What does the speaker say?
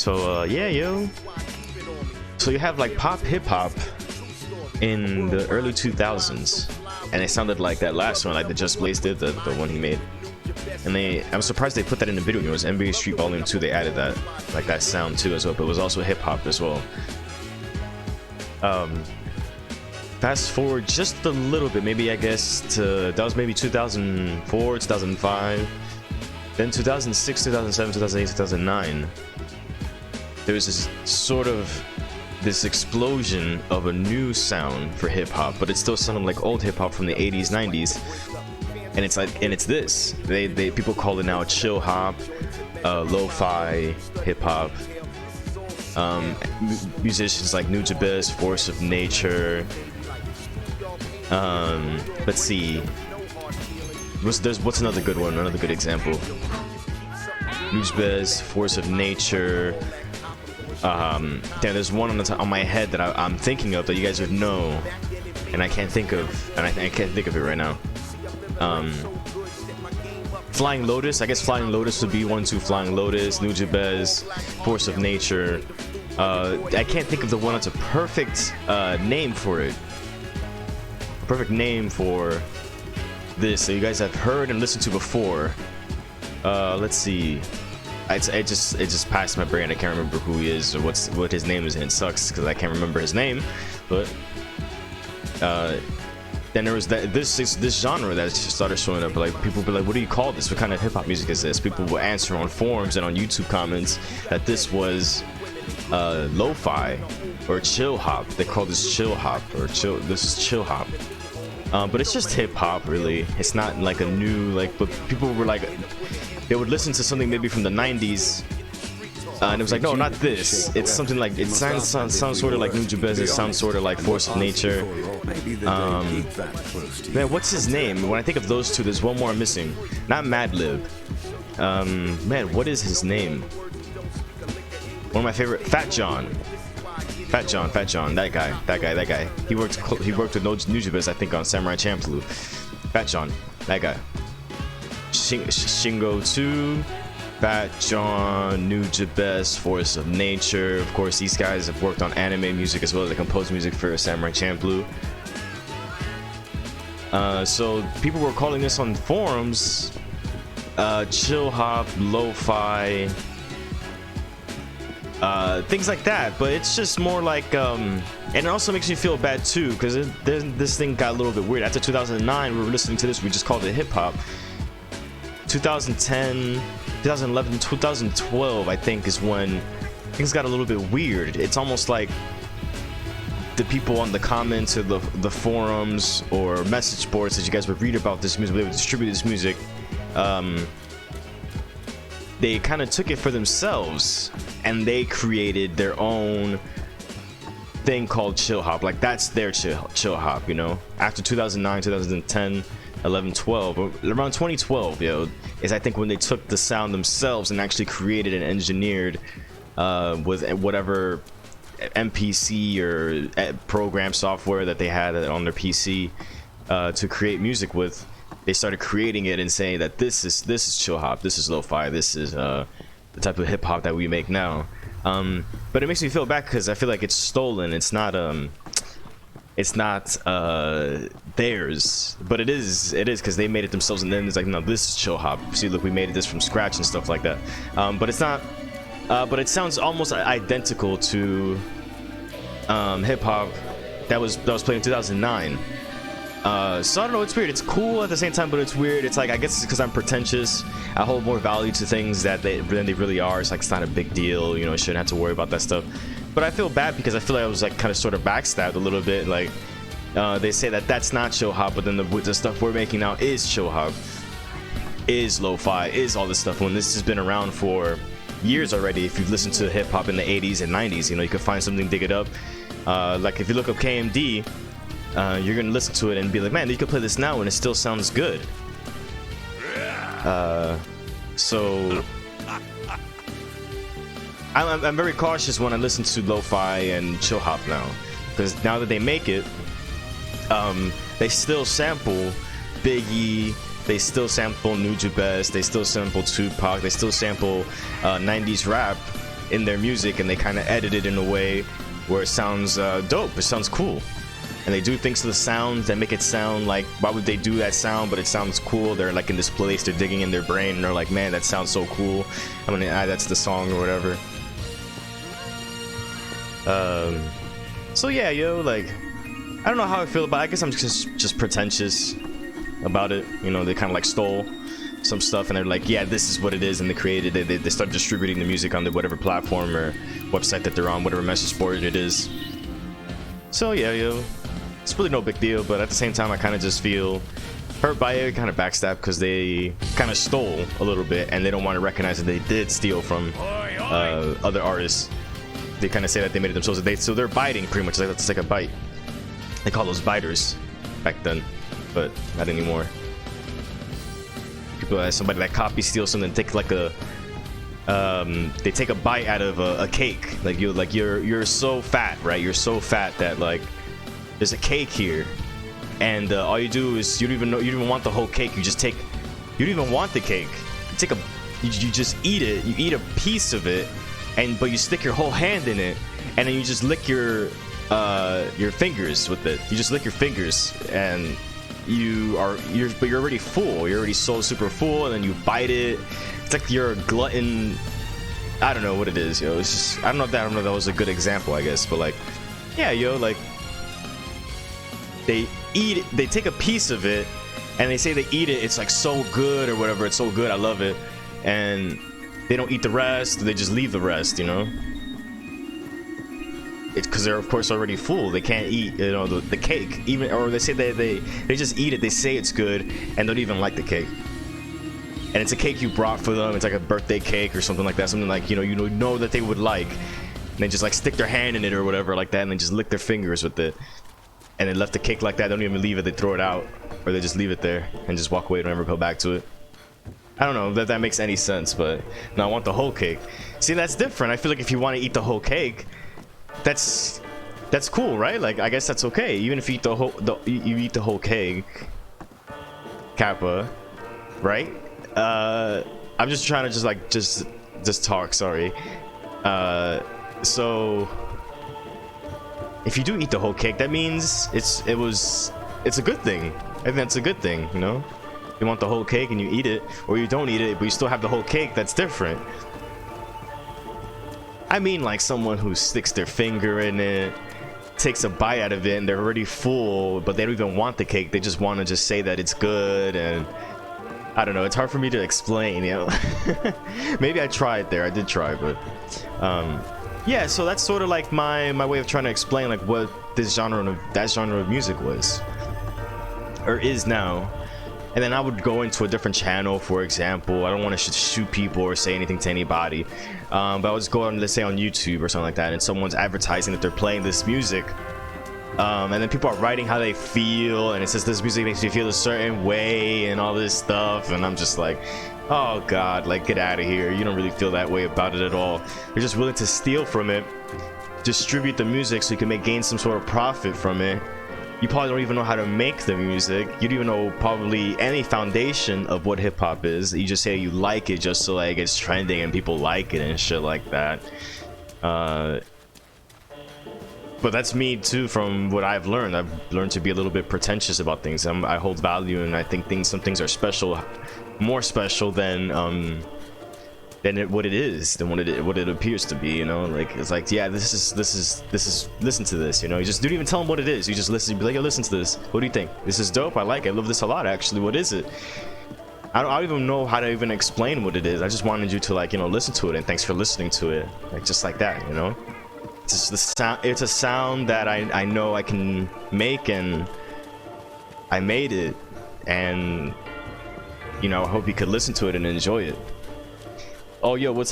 So yeah, yo. So you have like pop hip hop in the early 2000s, and it sounded like that last one, like the Just Blaze did, the one he made. And I'm surprised they put that in the video. It was NBA Street Volume 2. They added that, like that sound too as well. But it was also hip hop as well. Fast forward just a little bit, maybe I guess to that was maybe 2004, 2005, then 2006, 2007, 2008, 2009. There was this sort of this explosion of a new sound for hip hop, but it still sounded like old hip hop from the 80s, 90s. And it's like, and it's this. People call it now chill hop, lo-fi hip hop. Musicians like Nujabes, Force of Nature. Let's see. What's another good one? Another good example. Nujabes, Force of Nature. There's one on my head that I'm thinking of that you guys would know, and I can't think of, I can't think of it right now. Flying Lotus, I guess Flying Lotus would be one too. Flying Lotus, Nujabes, Force of Nature. I can't think of the one that's a perfect name for it. Perfect name for this that you guys have heard and listened to before. Let's see. It just passed my brain. I can't remember who he is or what his name is, and it sucks because I can't remember his name. But then there was this genre that just started showing up. Like people would be like, "What do you call this? What kind of hip hop music is this?" People will answer on forums and on YouTube comments that this was lo-fi or chill hop. They call this chill hop or chill. This is chill hop. But it's just hip hop, really. It's not like a new but people were like, they would listen to something maybe from the 90s. And it was like, no, not this. It's something like, it sounds sort of like Nujabes. It sounds sort of like Force of Nature. Man, what's his name? When I think of those two, there's one more I'm missing. Not Madlib. Man, what is his name? One of my favorite, Fat John, that guy. He worked with Nujabes, I think, on Samurai Champloo. Fat John, that guy. Shingo 2, Fat John, Nujabes, Force of Nature. Of course, these guys have worked on anime music as well as they composed music for Samurai Champloo. So people were calling this on forums chill hop, lo-fi, things like that. But it's just more like and it also makes me feel bad too, because this thing got a little bit weird. After 2009 we were listening to this, we just called it hip hop. 2010, 2011, 2012 I think is when things got a little bit weird. It's almost like the people on the comments or the forums or message boards that you guys would read about this music, they would distribute this music, they kind of took it for themselves and they created their own thing called chill hop. Like that's their chill hop, you know. After 2009, 2010, 11, 12, around 2012, is I think when they took the sound themselves and actually created and engineered with whatever MPC or program software that they had on their PC to create music with. They started creating it and saying that this is chill hop, this is lo-fi, this is the type of hip hop that we make now. But it makes me feel bad because I feel like it's stolen. It's not theirs, but it is because they made it themselves, and then it's like, no, this is chill hop. See, look, we made this from scratch and stuff like that. But it's not. But it sounds almost identical to hip hop that was played in 2009. So I don't know, it's weird. It's cool at the same time, but it's weird. It's like, I guess it's because I'm pretentious. I hold more value to things than they really are. It's like, it's not a big deal, you know. I shouldn't have to worry about that stuff. But I feel bad because I feel like I was like kind of sort of backstabbed a little bit. Like they say that that's not chill hop, but then the stuff we're making now is chill hop, is lo-fi, is all this stuff, when this has been around for years already. If you've listened to hip hop in the 80s and 90s, you know, you can find something, dig it up. Like if you look up KMD, you're gonna listen to it and be like, man, you can play this now and it still sounds good. So I'm very cautious when I listen to lo-fi and chill hop now, because now that they make it, they still sample Biggie, they still sample Nujabes, they still sample Tupac, they still sample 90s rap, in their music, and they kind of edit it in a way where it sounds dope. It sounds cool. And they do things to the sounds that make it sound like, why would they do that sound, but it sounds cool. They're like in this place, they're digging in their brain, and they're like, man, that sounds so cool, I'm gonna add that to the song or whatever. So yeah, yo, like, I don't know how I feel about it. I guess I'm just pretentious about it. You know, they kind of like stole some stuff, and they're like, yeah, this is what it is, and they created it. They started distributing the music on the whatever platform or website that they're on, whatever message board it is. So yeah, yo, it's really no big deal, but at the same time, I kind of just feel hurt by it, kind of backstab, because they kind of stole a little bit, and they don't want to recognize that they did steal from other artists. They kind of say that they made it themselves. So they're biting, pretty much. Like, that's like a bite. They call those biters back then, but not anymore. People, somebody that copy steals something, take like a they take a bite out of a cake. Like you're so fat, right? You're so fat that like there's a cake here, and all you do is you don't even want the whole cake. You just you don't even want the cake. You just eat it. You eat a piece of it, but you stick your whole hand in it, and then you just lick your fingers with it. You just lick your fingers, and but you're already full. You're already so super full, and then you bite it. It's like you're a glutton. I don't know what it is, yo. It's just, I don't know if that was a good example, I guess, but like, yeah, yo, like they eat it, they take a piece of it, and they say they eat it. It's like so good or whatever. It's so good, I love it, and they don't eat the rest. They just leave the rest, you know. It's because they're of course already full. They can't eat, you know, the cake, even, or they say they just eat it. They say it's good and don't even like the cake. And it's a cake you brought for them. It's like a birthday cake or something like that. Something like, you know that they would like. And they just like stick their hand in it or whatever like that, and they just lick their fingers with it. And they left the cake like that. They don't even leave it. They throw it out, or they just leave it there and just walk away. Don't ever go back to it. I don't know if that makes any sense, but no, I want the whole cake. See, that's different. I feel like if you want to eat the whole cake, that's cool, right? Like, I guess that's okay. Even if you eat you eat the whole cake, Kappa, right? I'm just trying to just talk. Sorry. So if you do eat the whole cake, that means it's a good thing. I think that's a good thing, you know. You want the whole cake and you eat it, or you don't eat it but you still have the whole cake. That's different. I mean, like someone who sticks their finger in it, takes a bite out of it, and they're already full, but they don't even want the cake. They just want to just say that it's good, and I don't know. It's hard for me to explain, you know. Maybe I tried there. I did try, but yeah. So that's sort of like my way of trying to explain like what that genre of music was or is now. And then I would go into a different channel, for example. I don't want to shoot people or say anything to anybody, but I would just go on, let's say on YouTube or something like that, and someone's advertising that they're playing this music, and then people are writing how they feel, and it says this music makes you feel a certain way and all this stuff, and I'm just like, oh god, like, get out of here. You don't really feel that way about it at all. You're just willing to steal from it, distribute the music so you can gain some sort of profit from it. You probably don't even know how to make the music. You don't even know probably any foundation of what hip-hop is. You just say you like it just so like it's trending and people like it and shit like that. But that's me too. From what I've learned to be a little bit pretentious about things. I hold value, and I think some things are special, more special than what it is, than what it appears to be, you know. Like, it's like, yeah, this is listen to this, you know. You just don't even tell them what it is. You just listen. You be like, yo, listen to this. What do you think? This is dope. I like it. I love this a lot, actually. What is it? I don't even know how to even explain what it is. I just wanted you to, like, you know, listen to it, and thanks for listening to it, like, just like that, you know. It's just the sound. It's a sound that I know I can make, and I made it, and you know, I hope you could listen to it and enjoy it. Oh, yo, what's up?